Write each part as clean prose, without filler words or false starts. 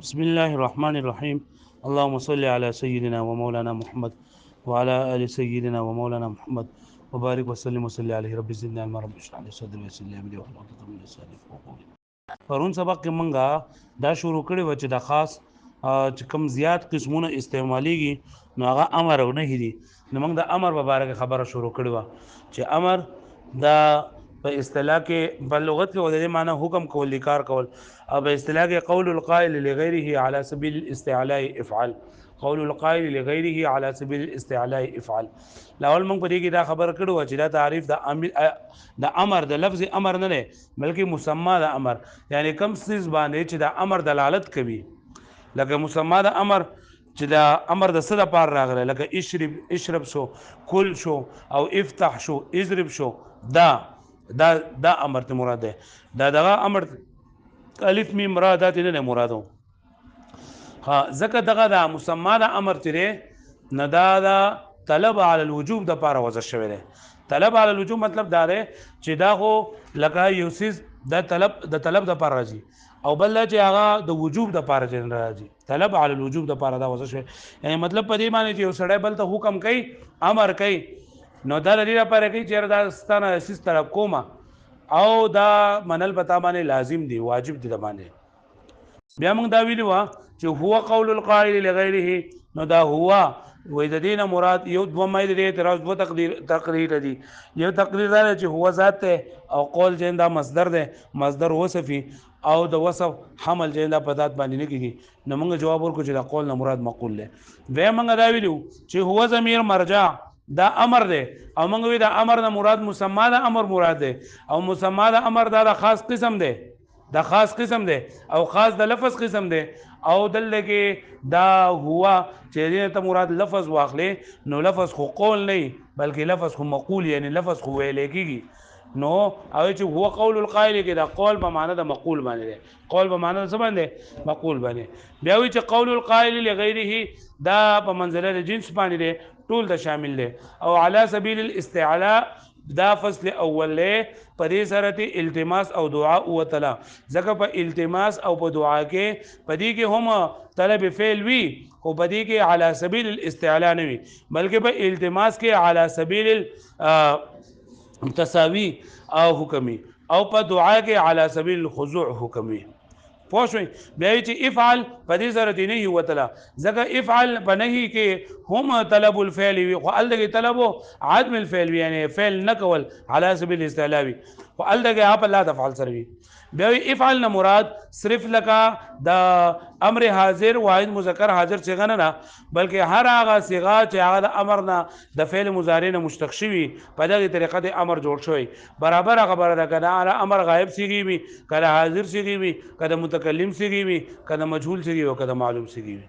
بسم الله الرحمن الرحيم. اللهم صل على سيدنا ومولانا محمد وعلى آل سيدنا ومولانا محمد وبارك وسلم وصلي عليه. رب زدنا علما رب اشرح لي صدري ويسر لي امري واحلل عقدة من لساني يفقهوا قولي. پرون سبق کې منګه دا شروع کړی و چې د خاص چې کم زیات قسمونه استعماليږي نو هغه امر او نهي دي. نو موږ د امر په اړه خبره شروع کړې و چې امر دا په اصطلاح کې په لغت کې ولې معنی حکم کول لیکار کول او په اصطلاح کې قول القائل لغیره على سبيل الاستعلاء افعل. قول القائل لغیره على سبيل الاستعلاء افعل. لاول موږ په دې کې دا خبر کړو چې دا تعریف د امر د لفظ امر نه نه بلکې مسما د امر یعنی کم څه باندې چې د امر دلالت کوي لکه مسما د امر چې دا امر د څه لپاره راغلی لکه اشرب شو کل شو او افتح شو اضرب شو دا امر ته مراد ده دا دغه امر الف میم را دا ته نه مرادو ها ځکه دغه د مسما د امر تیرې نه دا طلب علی الوجوب د پاره وځ شوی دی. طلب علی الوجوب مطلب دا دی چې دا خو لکه یو سیز د طلب د پاره راځي او بل چې هغه د وجوب د پاره راځي. طلب علی الوجوب د پاره دا وځ شوی یعنی مطلب په دې معنی چې یو سړی بل ته حکم کوي امر کوي نو دا لري لپاره کوي چې دا ستانه سیس طرف کومه او دا منل پتا باندې لازم دی واجب دی باندې. بیا موږ دا ویلو چې هو قول القائل لغیره نو دا هو وې د دینه مراد یو دوه مې د اعتراض دوه تقریر دي. یو تقریر دا چې هو ذات ته او قول جندا مصدر ده مصدر وصفي او د وصف حمل جندا په ذات باندې نه کیږي نو موږ جواب ورکړو چې دا قول نه مراد مقول ده. و موږ دا ویلو چې هو ضمیر مرجع دا امر ده او موږ وی دا امر نه مراد مسما دا امر مراد ده او مسما دا امر دا خاص قسم ده دا خاص قسم ده او خاص د لفظ قسم ده او دلته دا هوا چې ته مراد لفظ واخلې نو لفظ خو قول نه بلکې لفظ خو مقول یعنی لفظ خو ویل کېږي نو او چې هو قول القائل کې دا قول په معنی د مقول باندې ده قول په معنی د څه باندې مقول باندې. بیا وی چې قول القائل لغیره دا په منزله د جنس باندې ده ټول د شامل ده او علی سبیل الاستعلاء دا فصل اول له پدې سره التماس او دعا او تعالی ځکه په التماس او په دعا کې پدې کې هم طلب فعل وی او پدې کې علی سبیل الاستعلاء نه وی بلکې په التماس کې علی سبیل التساوی او حکمی او په دعا کې علی سبیل الخضوع حکمی. پوښوي بیا چې افعل په دې سره دی نه یو تعالی ځکه افعل په نهي کې هم طلب الفعل وي خو الدغه طلب عدم الفعل یعنی فعل نه کول علی سبیل الاستعلاء وي خو الدغه اپ الله تفعل سره وي. بیا افعل نه مراد صرف لکه د امر حاضر واحد مذکر حاضر څنګه نه بلکې هر هغه صيغه چې هغه د امر نه د فعل مضارع نه مشتق شوی په دغه طریقه د امر جوړ شوی برابر خبره ده کنه امر غائب سیږي وي کله حاضر سیږي وي کله متکلم سیږي وي کله مجهول سیږي او کله معلوم سیږي وي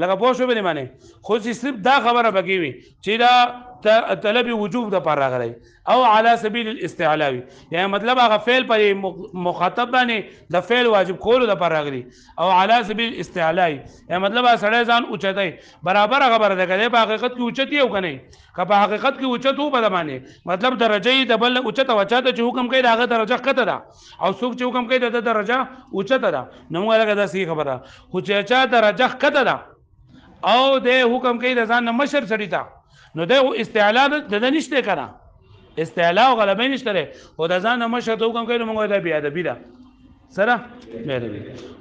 لکه پوه شو به معنی خو صرف دا خبره بکی وي چې دا طلب وجوب د پر راغلی او علی سبیل الاستعلاء یعنی مطلب هغه فعل پر مخاطب باندې د فعل واجب کولو د پر راغلی او علی سبیل الاستعلاء یعنی مطلب سړی ځان اوچتای برابر خبره ده کله په حقیقت کې اوچتی او کنه که په حقیقت کې اوچتو په باندې مطلب درجه د بل اوچته وچاته چې حکم کوي داغه درجه کته ده او څوک چې حکم کوي د درجه اوچته ده نو موږ لکه دا صحیح خبره خو چې چا درجه کته ده او د حکم کوي د ځان مشر سړی ته نو د استعلاء د نشته کنه استعلاء او غلبه نشته او د ځان مشر ته حکم کوي نو موږ دا بیا ادبی ده سره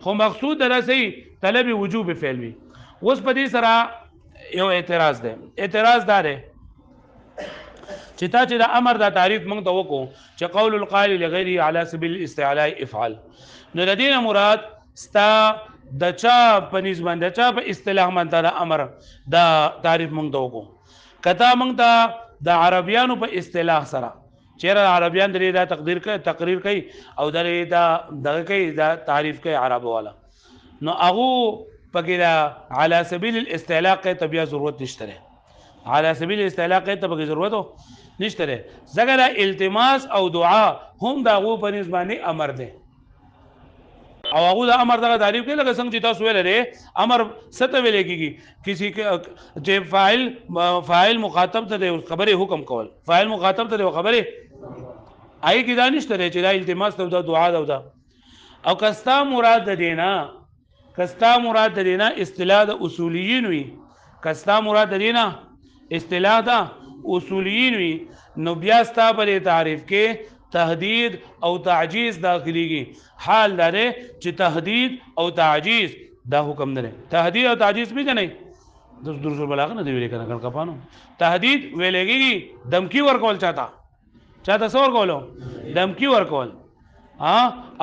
خو مقصود درسي طلب وجوب فعل وي. اوس په دې سره یو اعتراض ده اعتراض دا ده چې تا چې د امر دا تعریف موږ ته وکړو چې قول القائل لغیره علی سبیل الاستعلاء افعل نو د دې مراد ستا د چا په نسبت د چا په اصطلاح باندې د امر دا تعریف موږ ته وکړو کته موږ ته د عربیانو په اصطلاح سره چیرې عربیان درې دا تقریر کوي او درې دا دغه کوي دا تعریف کوي عربو والا نو هغه پکې دا علی سبیل الاستعلاء کې طبيعه ضرورت نشته علی سبیل الاستعلاء کې طبيعه ضرورت نشته ځکه التماس او دعا هم دا غو په نسبت امر ده او هغه د امر دغه تعریف کوي لکه څنګه چې تاسو ویل لري امر ست ویل کېږي کسی چې فاعل مخاطب ته خبره حکم کول فاعل مخاطب ته خبره آی کې دانش ته چې دا التماس ته دعا ده او کستا مراد دینا کستا مراد دینا اصطلاح د اصولیین وي کستا مراد دینا اصطلاح د اصولیین وي نو بیا ستا په تعریف کې تهدید او تعجیز داخليږي حال لري چې تهدید او تعجیز دا حکم نه تهدید او تعجیز به نه د درس البلاغه نه دی ویل کنه کپانو تهدید ویلېږي دمکی ورکول چاته څور کولو دمکی ورکول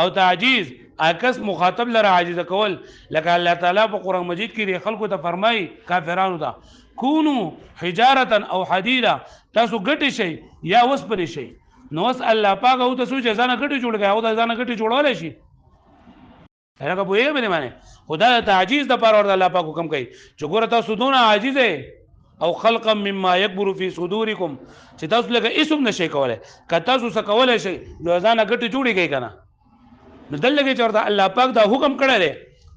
او تعجیز عکس مخاطب لره عاجز کول لکه الله تعالی په قران مجید کې خلکو ته فرمایي کافرانو ته کونو حجاره او حديدا تاسو ګټي شي یا وس پرې شي نو وس الله پاک او تاسو چې ځان ګټي جوړ غا او ځان ګټي جوړول شي هغه په یوه باندې خدای تعجیز د پر ور الله پاک حکم کوي چې ګوره تاسو دونه عاجز او خلقا مما يكبر في صدوركم چې تاسو لکه اسم نشي کولای که تاسو څه کولای شي نو ځان ګټي جوړي کوي کنه نو دلته چې ورته الله پاک دا حکم کړی دی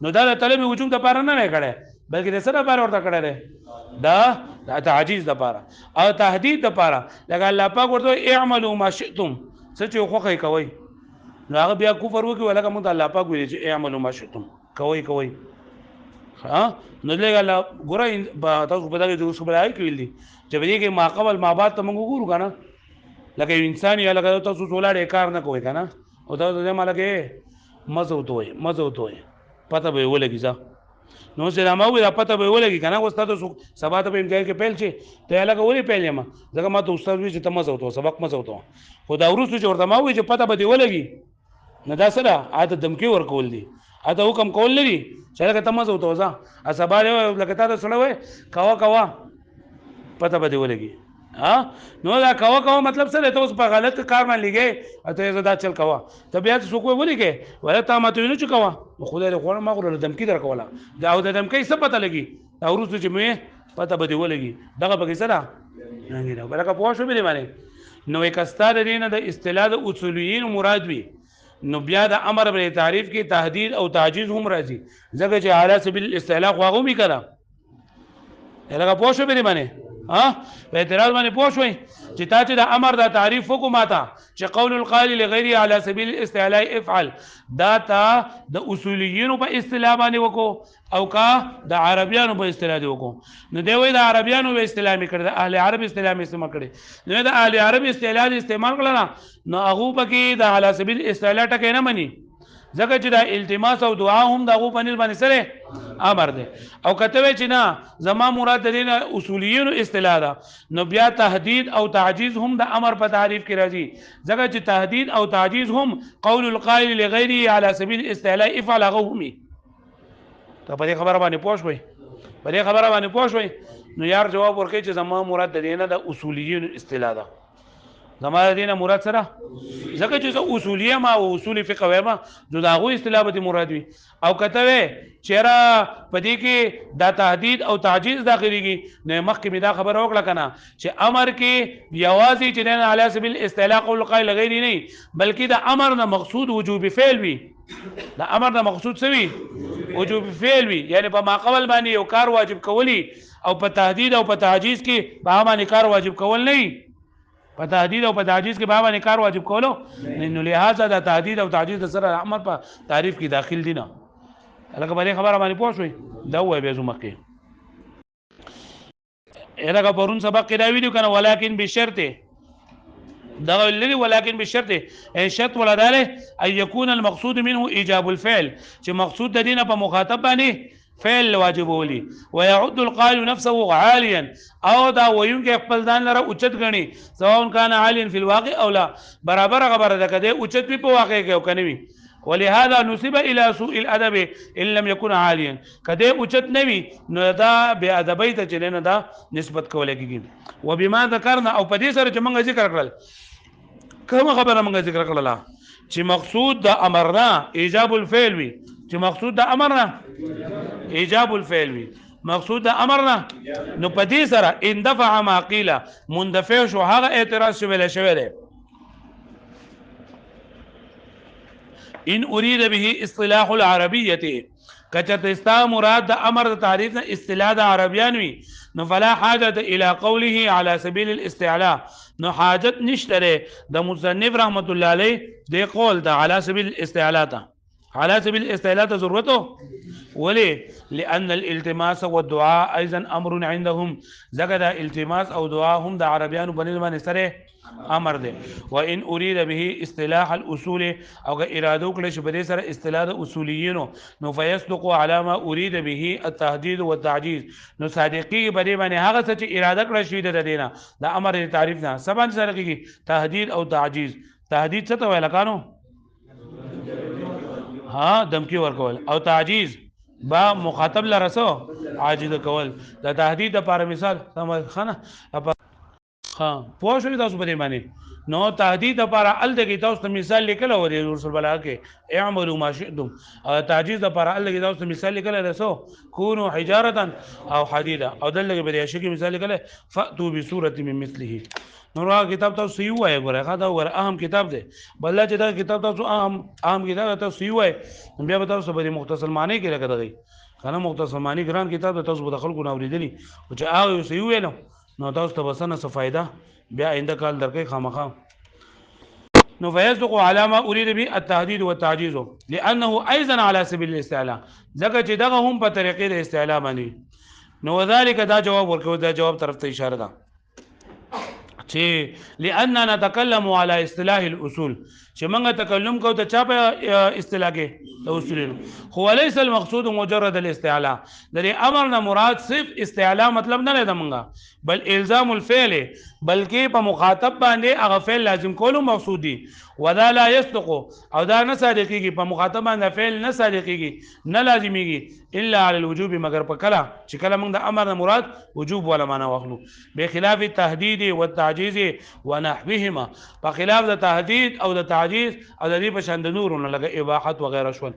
نو دا د طلب وجوب د پاره نه کړی بلکې د سره پاره ورته کړی دی دا تعجیز د پاره او تهدید د پاره لکه الله پاک ورته اعملوا ما شئتم څه چې خوخه کوي نو هغه بیا کفر وکي ولکه موږ الله پاک ویل چې اعملوا ما شئتم کوي نو لږه الله ګوره تاسو په دغه ځای سبلای کېل دي چې به دې کې ما قبل ما بعد ته موږ وګورو کنه لکه انسان یا لکه تاسو ټولاړې کار نه کوي کنه او تاسو دې مالکه مزه وتوي پته به ولګي ځا نو سره ما وې پته به ولګي کنه اوس تاسو سبا ته په امتحان کې پیل شي ته لکه ولې پیل یم ځکه ما ته استاد وی چې ته مزه وتو سبق مزه وتو خو دا ورسره چې ورته ما وې چې پته به دی ولګي نه دا سره عادت دمکی ورکول دي اته حکم کول لري چې لکه ته مزه وتو ځا سبا لکه تاسو سره وې کوا پته به دی ولګي نو دا کوا مطلب څه دی ته اوس په غلط کار باندې لګې ته زدا چل کوا ته بیا څه کوی ولې کې ولا تا ماته ویني چې کوا خدای له خور ما غره دمکی در کوله دا او د دمکی څه پته لګي دا ورسره چې مې پته به دی ولګي دغه بګی سره نه نه بلکه پوه شو به معنی نو یک استاد دینه د اصطلاح د اصولیین مراد وي نو بیا د امر بل تعریف کې تهدید او تعجیز هم راځي ځکه چې اعلی سبیل الاستعلاء خو هغه می کړه لکه پوه شو به معنی په اعتراض باندې پوه شوي چې تا چې د امر د تعریف وکړو ماته چې قول القائل لغیر على سبیل الاستعلاء افعل دا تا د اصولیینو په اصطلاح باندې وکړو او کا د عربیانو په اصطلاح دی وکړو نو دی وایي د عربیانو په اصطلاح می کړی د اهل عرب اصطلاح می استعمال کړي نو د اهل عرب اصطلاح استعمال کړل نو هغه پکې د على سبیل الاستعلاء ټکې نه مني ځکه چې دا التماس او دعا هم دغه پنځ باندې سره امر دی او کته چې نه زما مراد د اصولیین اصطلاح ده نو بیا تهدید او تعجیز هم د امر په تعریف کې راځي ځکه چې تهدید او تعجیز هم قول القائل لغیره على سبیل الاستعلاء افعل غومي ته په دې خبره باندې پوه شوي نو یار جواب ورکړي چې زما مراد د دینه د اصولیین اصطلاح ده زما دینه مراد سره ځکه چې اصولیه ما او اصول فقه وایم نو دا غو اصطلاح به مراد وي او کته چیرې پدې کې دا تهدید او تعجیز داخليږي نه مخکې می دا خبر وکړه کنه چې امر کې یوازې چې نه علی سبیل الاستعلاء قول قائل غیر نه بلکې دا امر نه مقصود وجوب فعل وي دا امر نه مقصود سوي وجوب فعل وي یعنی په ما قبل باندې یو کار واجب کولی او په تهدید او په تعجیز کې په باندې کار واجب کول نه په تهدید او په تعجیز کې بابا نه کار واجب کولو نو لہذا دا تهدید او تعجیز د سره امر په تعریف کې داخل دي نه لکه باندې خبره باندې پوه شوي دا وای به زما کې ارګه پرون سبق کې دا ویډیو کنه ولکن بشرط دا لري ولکن بشرط شرط ولداله ان يكون المقصود منه ايجاب الفعل چې مقصود د دینه په مخاطب باندې فعل واجب ولي ويعد القائل نفسه عاليا او دا ويونکه خپل ځان لره اوچت غني سواء كان عاليا في الواقع او لا برابر خبره ده کده اوچت په واقع کې او کني ولهذا نسب الى سوء الادب ان لم يكن عاليا کده اوچت نوي نو دا به ادبي ته چلنه دا نسبت کوله کیږي وبما ذكرنا او په دې سره چې موږ ذکر کړل کوم خبره موږ ذکر کړل چې مقصود د امرنا ایجاب الفعل وي چې مقصود د امرنا ایجاب الفعل وي مقصود د امرنا نو په دې سره اندفع ما قيل مندفع شو هغه اعتراض شوی دی ان اريد به اصطلاح العربيه کچته استا مراد د امر د تعریف نه اصطلاح د عربیان وي نو فلا حاجه الى قوله على سبيل الاستعلاء نو حاجت نشته د مصنف رحمت الله علیه د قول د على سبيل الاستعلاء ته على سبيل الاستعلاء ضرورته وليه؟ لأن الالتماس والدعاء أيضا أمر عندهم زكدا التماس أو دعاء هم دا عربيان بني من سره امر ده وان اريد به اصطلاح الاصول او ارادو کله شبده سره اصطلاح اصوليين نو فيصدق على ما اريد به التهديد والتعجيز نو صادقي بده باندې هغه څه چې اراده کړی شوی د دینه د امر تعریف نه سبان سره کیږي تهدید او تعجیز تهدید څه ته ویل کانو ها دمکی ورکول او تعجیز با مخاطب لرسو عاجز کول د تهدید لپاره مثال سم خنه ها پوه شو تاسو په دې باندې نو تهدید لپاره ال دغه تاسو مثال لیکل او د رسول بلا کې اعملوا ما شئتم او تعجیز لپاره ال دغه تاسو مثال لیکل رسو كونوا حجاره او حديدا او دلته به شي مثال لیکل فاتوا بسوره من مثله نو را کتاب تاسو یو وای غره دا ور اهم کتاب دی بل چې دا کتاب تاسو اهم کتاب تاسو یو وای بیا به تاسو په مختصر معنی کې راګدغی کنه مختصر معنی ګران کتاب تاسو په خلکو نو اوریدلی او چې هغه یو ویلو نو تاسو ته بسنه څه فائدہ بیا آینده کال درکې خامخا نو فيصدق على ما اريد به التهديد والتعجيز لانه ايضا على سبيل الاستعلاء ځکه چې دغه هم په طریقې د استعلاء باندې نو ذلك دا جواب ورکو دا جواب طرف ته اشاره ده چې لاننا نتكلم على اصطلاح الاصول چې موږ تکلم کوو ته چا په اصطلاح کې د اصولونو هو ليس المقصود مجرد الاستعلاء د امرنا مراد صرف استعلاء مطلب نه لري موږ بل الزام الفعل بلکې په مخاطب باندې هغه فعل لازم کولو مقصود دي وذا لا يصدق او دا نه صادقيږي په مخاطب باندې فعل نه صادقيږي نه لازميږي الا على الوجوب مگر په کله چې کله موږ د امر مراد وجوب ولا معنا واخلو بخلاف التهديد والتعجيز ونحوهما په خلاف د تهدید او د تعجیز او د دې په شان د نورونو لکه اباحت وغیرہ شول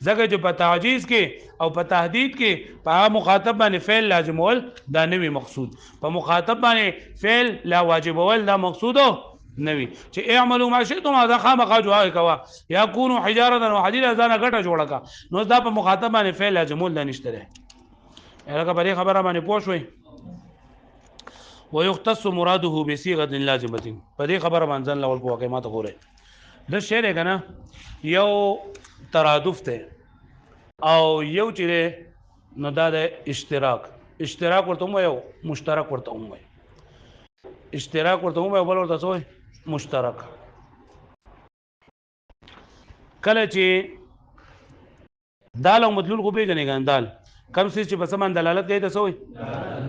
ځکه چې په تعجیز کې او په تهدید کې په مخاطب باندې فعل لازمول دا نوی مقصود په مخاطب باندې فعل لا واجبول دا مقصود نوی چې اعملوا ما شئتم هذا خامخا جواب کوا یا كونوا حجاره وحديدا ځان غټه جوړه کا نو دا په مخاطب باندې فعل لازمول نه نشته هغه په دې خبره باندې پوه شوي ويختص مراده بصيغه لازمه په دې خبره باندې ځان لول کوه ما ته ګوره د شعر کنه یو ترادف ته او یو چې نو دا د اشتراک ورته مو یو مشترک ورته مو اشتراک ورته مو بل ورته سوې مشترک کله چې دال او مدلول خو پیژنې ګان دال کم څه چې په سمان دلالت کوي ته سوې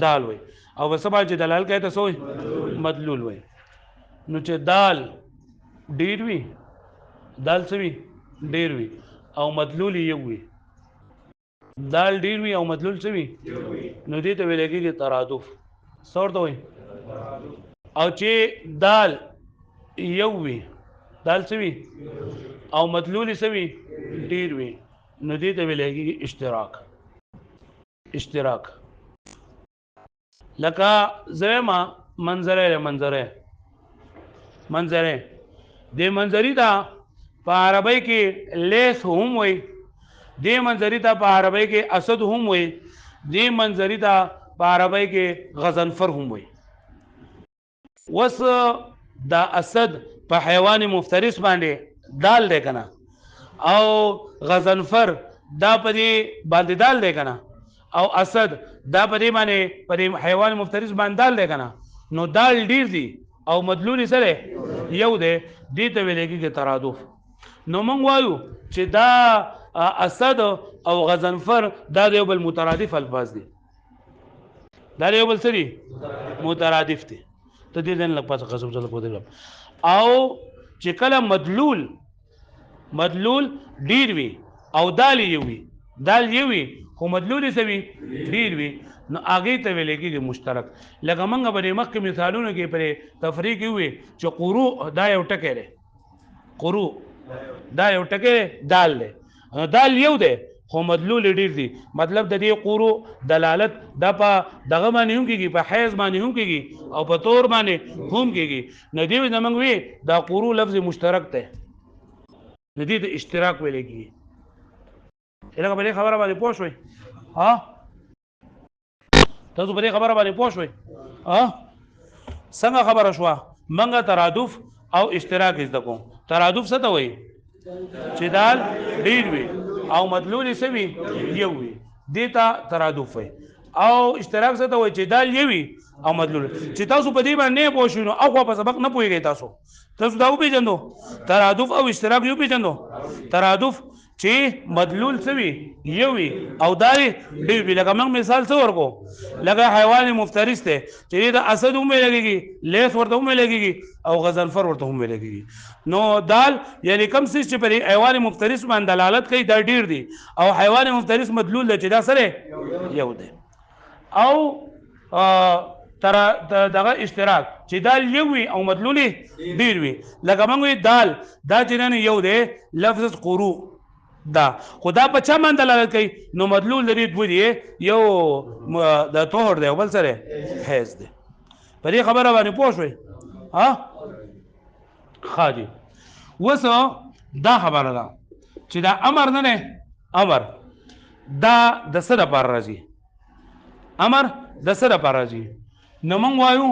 دال وي او په سبا چې دلالت کوي ته سوې مدلول وي نو چې دال ډیر وي دال سوي ډیر وي او مدلول یو وي دال ډیر وي او مدلول سوي نو دې ته ویل کېږي ترادف څورته وي او چې دال یو وي دال سوي او مدلول سوي ډیر وي نو دې ته ویل کېږي اشتراک لکه زما منظره د منظری دا په عربی کې لیس هم وي د منظری دا په عربی کې اسد هم وي د منظری دا په عربی کې غضنفر هم وي وس دا اسد په حیوان مفترس باندې دال دی کنه او غضنفر دا په دې باندې دال دی کنه او اسد دا په دې باندې په حیوان مفترس باندې دال دی کنه نو دال ډیر دي او مدلول سره یو دی دې ته ویل کېږي ترادف نو موږ وایو چې دا اسد او غضنفر دا یو بل مترادف الفاظ دي دا یو بل سری مترادف دي ته دې ځن لپاره قسم چلو پوهه او چې کله مدلول ډیر وي او دال یو وي خو مدلول سوي ډیر وي نو هغه ته ویل کېږي مشترک لکه موږ به مخکې مثالونو کې پر تفریق وي چې قروء دا یو ټکی دی قروء دا یو ټکی دال دی دال یو دی خو مدلول ډیر دي مطلب د دې قروء دلالت د په دغه باندې هم کېږي په حیز باندې هم کېږي او په طور باندې هم کېږي نو دې زمونږ وی دا قروء لفظ مشترک دی نو دې د اشتراک ویل کېږي الهغه په دې خبره باندې پوه شوي ها تاسو په دې خبره باندې پوه شوي ها څنګه خبره شوه منګه ترادف او اشتراک زده کوم ترادف څه ته وایي چې دال ډیر وي او مدلول یې سوي یو وي دیتا ترادف وي او اشتراک څه ته وایي چې دال یوي او مدلول چې تاسو په دې باندې نه پوه شئ نو اخوا په سبق نه پوهیږئ تاسو دا وپېژندو ترادف او اشتراک یو پېژندو ترادف چې مدلول څه وي یو وي او دال ډېر وي لکه موږ مثال څه ورکو لکه حیوان مفترس دی چې د اسد هم ویل کېږي لیث ورته هم ویل کېږي او غضنفر ورته هم ویل کېږي نو دال یعنی کم څیز چې پر حیوان مفترس باندې دلالت کوي دا ډېر دی او حیوان مفترس مدلول دی چې دا سره یو دی او دغه اشتراک چې دال یو وي او مدلول ډیر وي لکه موږ دال دا چې نه یو دی لفظ قرو دا خدا په چا باندې دلالت کوي نو مدلول لري دوه دي یو د طهر دی او بل سره حیض دی په دې خبره باندې پوه شوي ها خاجي وسو دا خبره ده چې دا امر نه امر دا د څه لپاره راځي امر د څه لپاره راځي نو موږ وایو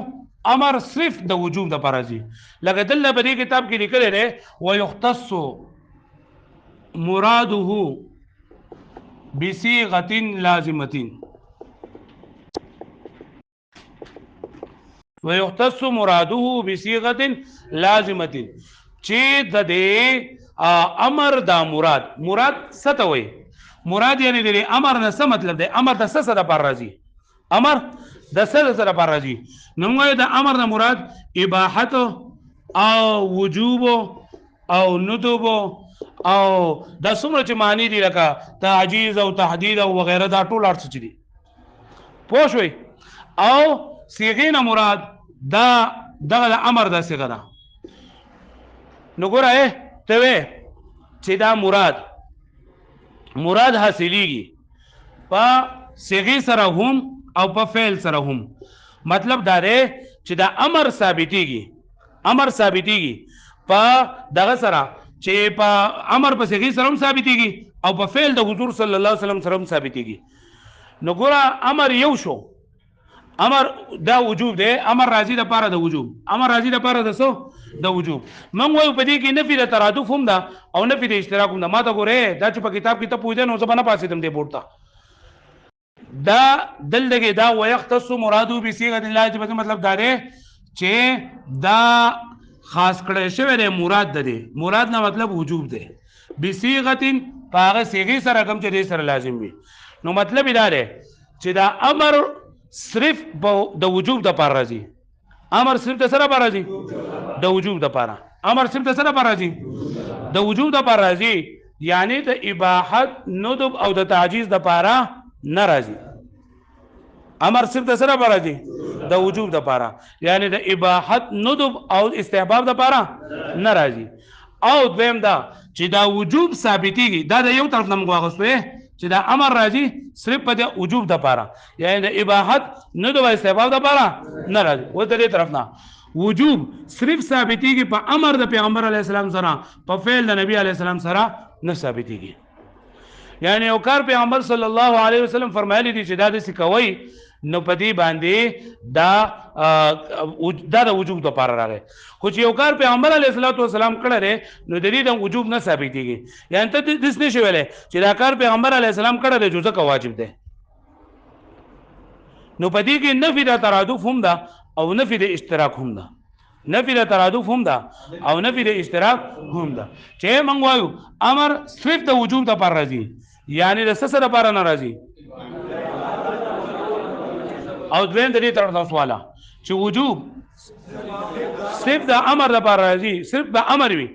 امر صرف د وجوب لپاره راځي لکه دلته په دې کتاب کې لیکل دی ويختص مراده بصيغه لازمه ويختص مراده بصيغه لازمه چې د دې امر دا مراد څه ته وایي مراد یعنی د امر نه څه مطلب دی امر د څه لپاره راځي امر د څه لپاره راځي نو موږ د امر نه مراد اباحت او وجوب او ندب او د څومره چې معنی دي لکه تعجیز او تحدید او وغیره دا ټول ارڅ دي پوه شئ او صيغه نه مراد دا دغه امر د صيغه ده نو ګوره ته وې چې دا مراد حاصلېږي په صيغه سره هم او په فعل سره هم مطلب دا دی چې دا امر ثابتېږي په دغه سره چې په امر په صيغه سره هم ثابتېږي او په فعل د حضور صلی الله علیه وسلم سره هم ثابتېږي نو ګوره امر یو شو امر دا وجوب دی امر راځي د پاره د وجوب امر راځي د پاره د څه د وجوب موږ وایو په دې کې نفي د ترادف هم ده او نفي د اشتراک هم ده ما ته ګوره دا چې په کتاب کې ته پوهېدې نو زه به نه پاسېدم دې بورډ ته دا دلته دا ويختص مراده بصيغه لازمه مطلب دا دی چې دا خاص کړی شوی دی مراد ده مراد نه مطلب وجوب دی بصيغه په هغه صيغه سره کوم چې دې سره لازم وي نو مطلب دا دی چې دا امر صرف د وجوب د پاره راځي امر صرف د سره پاره راځي د وجوب د پاره امر صرف د سره پاره راځي د وجوب د پاره راځي یعنی د اباحت ندب او د تعجیز د پاره ناراضي امر صرف د سره پاره راځي د وجوب د پاره یعنی د اباحت ندب او استحباب د پاره ناراضي او دویم دا چې دا وجوب ثابتېږي دا د یو طرف نه موږ واغستو چې دا امر راځي صرف په د وجوب د پاره یعنی د اباحت ندب او استحباب د پاره ناراضي و د دې طرف نه وجوب صرف ثابتېږي په امر د پیغمبر علیه السلام سره په فعل د نبی علیه السلام سره نه ثابتېږي یعنی یو کار پیغمبر صلی الله علیه وسلم فرمایلی دي چې دا د سکوي نو په دې باندې دا د وجوب د پاره راغی خو چې یو کار پیغمبر علیه السلام کړی دی نو د دې د وجوب نه ثابتېږي یعنی ته داسې نشي ویلی چې دا کار پیغمبر علیه السلام کړی دی ځکه واجب دی نو په دې کې نفي د ترادف هم ده او نفي د اشتراک هم ده نفي د ترادف هم ده او نفي د اشتراک هم ده چې موږ وایو امر صرف د وجوب د پاره راځي یعنی د څه سره لپاره نه راځي او دویم د دې طرف نه سواله چې وجوب صرف د امر لپاره راځي صرف د امر وي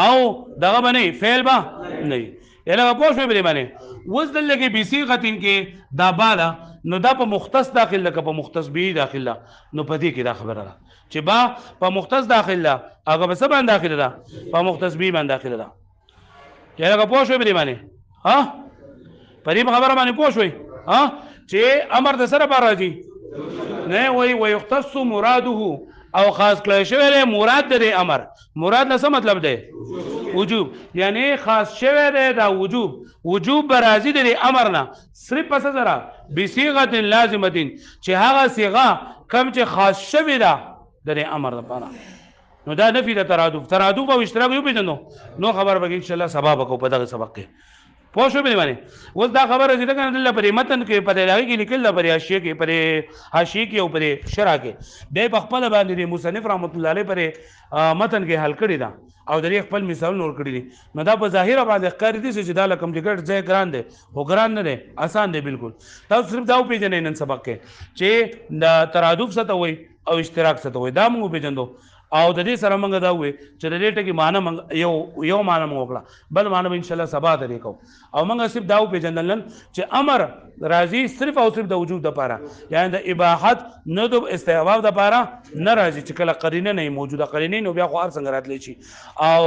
او دغه باندې فعل به نه یلغه پوه شوې بری باندې وز دلته کې بصيغه کې دا بالا نو دا په مختص داخله که په مختص به داخله نو په دې کې دا خبره ده چې با په مختص داخله هغه په څه باندې داخله ده په مختص به باندې داخله ده یلغه پوه شوې بری باندې ها په دې خبره باندې پوه شوې ها چې امر د سره بار راځي نه وای ويختص مراده او خاص کړی شوی دی مراد د امر مراد له څه مطلب دی وجوب یعنی خاص شوی دی دا وجوب برازي د امر نه صرف پس سره بصيغه لازمه چې هغه صيغه کم چې خاص شوی ده د امر لپاره نو دا نفي د ترادف او اشتراک یو پیژنو نو خبر به ان شاء الله سبا به کو په دغه سبق کې پوه شو به باندې اوس دا خبره چې څنګه د په متن کې په دغه کې لیکل د پر حاشیه کې پر حاشیه کې او پر شرح کې به په خپل باندې مصنف رحمت الله علیه پر متن کې حل کړی دا او د خپل مثال نور کړی دي نو دا په ظاهر باندې ښکار دي چې دا لکم ټیکټ ځای ګران دی خو ګران نه دی آسان دی بالکل تاسو صرف دا پیژنئ نن سبق کې چې د ترادف څه ته وایي او اشتراک څه ته وایي دا موږ پیژندو او د دې سره موږ دا وې چې د دې ټکي معنی یو معنی موږ وکړه بل معنی به ان شاء الله سبا درې کو او موږ صرف دا پیژندل چې امر راځي صرف او صرف د وجود د لپاره یعنی د اباحت نه د استحباب د لپاره نه راځي چې کله قرینه نه موجوده قرینه نو بیا خو هر څنګه راتلی شي او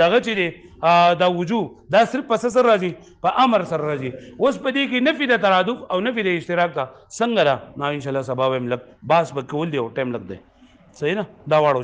دغه چې دا وجود دا صرف پس سره راځي په امر سره راځي اوس په دې کې نفي د ترادف او نفي د اشتراک دا څنګه را نو ان شاء الله سبا هم لګ باس به کول دی او ټیم لګ دی صحیح نه دا واړو